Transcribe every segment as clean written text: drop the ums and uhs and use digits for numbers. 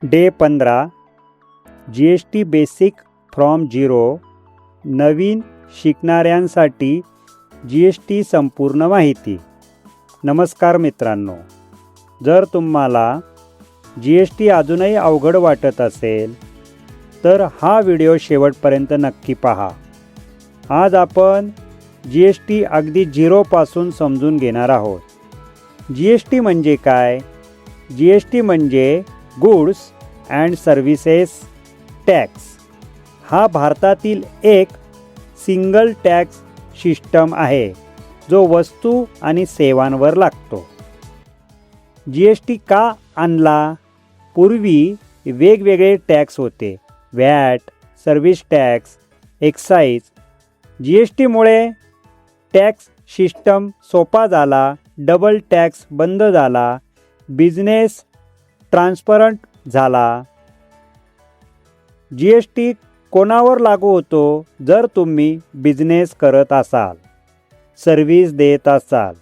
Day 15 GST basic from zero. नवीन शिकणाऱ्यांसाठी GST संपूर्ण माहिती. नमस्कार मित्रांनो, जर तुम्हाला GST अजूनही अवघड वाटत असेल तर हा व्हिडिओ शेवटपर्यंत नक्की पहा. आज आपण GST अगदी झिरोपासून समजून घेणार आहोत. GST म्हणजे काय? GST म्हणजे गुड्स अँड सर्व्हिसेस टॅक्स. हा भारतातील एक सिंगल टॅक्स सिस्टम आहे जो वस्तू आणि सेवांवर लागतो. GST का आणला? पूर्वी वेगवेगळे टॅक्स होते, व्हॅट, सर्व्हिस टॅक्स, एक्साईज. GSTमुळे टॅक्स सिस्टम सोपा झाला, डबल टॅक्स बंद झाला, बिझनेस ट्रान्सपरंट झाला. GST कोणावर लागू होतो? जर तुम्ही बिझनेस करत असाल, सर्व्हिस देत असाल,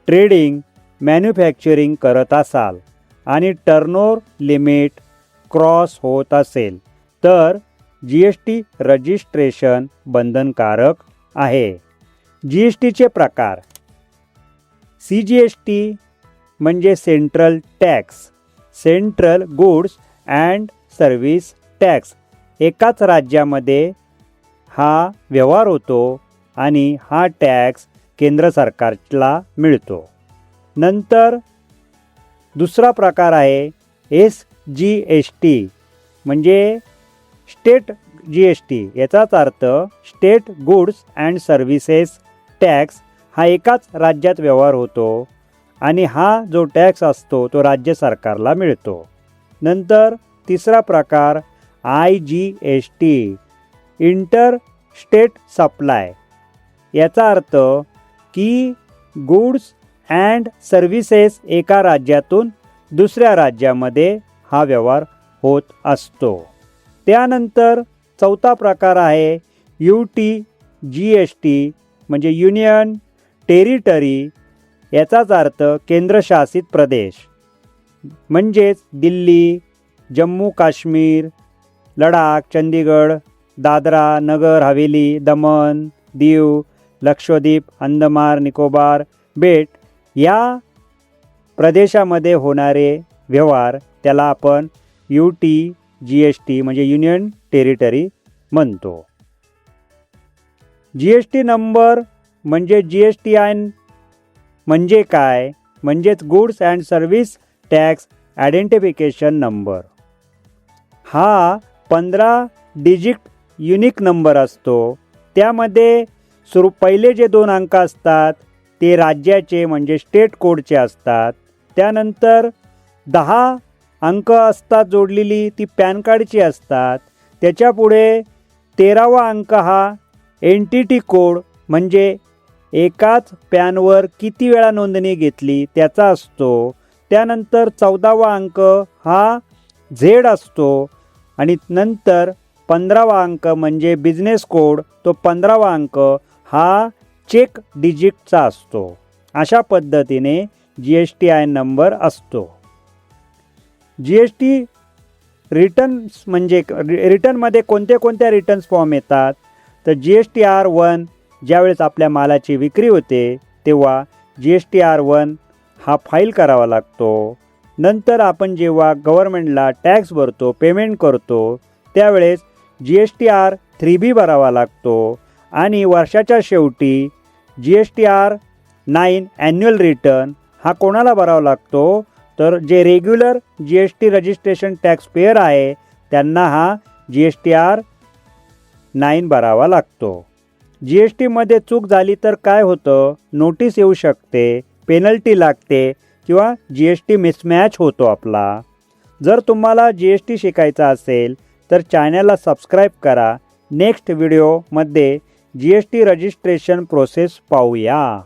ट्रेडिंग, मॅन्युफॅक्चरिंग करत असाल आणि टर्नओव्हर लिमिट क्रॉस होत असेल तर GST रजिस्ट्रेशन बंधनकारक आहे. GSTचे प्रकार. CGST म्हणजे central tax, central goods and service tax. एकाच राज्यामध्ये हा व्यवहार होतो आणि हा टॅक्स केंद्र सरकारला मिळतो. नंतर दुसरा प्रकार आहे SGST म्हणजे स्टेट GST. याचाच अर्थ state goods and services tax. हा एकाच राज्यात व्यवहार होतो आणि हा जो टॅक्स असतो तो राज्य सरकारला मिळतो. नंतर तिसरा प्रकार IGST इंटर स्टेट सप्लाय. याचा अर्थ की गुड्स अँड सर्व्हिसेस एका राज्यातून दुसऱ्या राज्यामध्ये हा व्यवहार होत असतो. त्यानंतर चौथा प्रकार आहे UTGST म्हणजे युनियन टेरिटरी. याचाच अर्थ केंद्रशासित प्रदेश, म्हणजेच दिल्ली, जम्मू काश्मीर, लडाख, चंदीगड, दादरा नगर हवेली, दमण, दीव, लक्षद्वीप, अंदमान निकोबार बेट या प्रदेशामध्ये होणारे व्यवहार त्याला आपण UTGST म्हणजे युनियन टेरिटरी म्हणतो. GST नंबर म्हणजे GSTIN म्हणजे काय? म्हणजेच goods and service tax identification number. हा 15 डिजिट युनिक नंबर असतो. त्यामध्ये पहिले जे 2 अंक असतात ते राज्याचे म्हणजे स्टेट कोडचे असतात. त्यानंतर 10 अंक असतात जोडलेली, ती पॅन कार्डची असतात. त्याच्यापुढे 13वा अंक हा एंटिटी कोड म्हणजे एकाच पॅनवर किती वेळा नोंदणी घेतली त्याचा असतो. त्यानंतर 14वा अंक हा Z असतो आणि नंतर 15वा अंक म्हणजे बिझनेस कोड, तो 15वा अंक हा चेक डिजिटचा असतो. अशा पद्धतीने GSTIN नंबर असतो. GST रिटर्न्स म्हणजे रिटर्नमध्ये कोणत्या रिटर्न्स फॉर्म येतात तर GSTR1 ज्यावेळेस आपल्या मालाची विक्री होते तेव्हा GSTR1 हा फाईल करावा लागतो. नंतर आपण जेव्हा गव्हर्नमेंटला टॅक्स भरतो, पेमेंट करतो त्यावेळेस GSTR3B भरावा लागतो. आणि वर्षाच्या शेवटी GSTR9 ॲन्युअल रिटर्न हा कोणाला भरावा लागतो तर जे regular GST registration tax pair आहे त्यांना हा GSTR9 भरावा लागतो. GSTमध्ये चूक झाली तर काय होतं? नोटीस येऊ शकते, पेनल्टी लागते किंवा GST मिसमॅच होतो आपला. जर तुम्हाला GST शिकायचा असेल तर चॅनलला सबस्क्राईब करा. नेक्स्ट व्हिडिओमध्ये GST रजिस्ट्रेशन प्रोसेस पाहूया.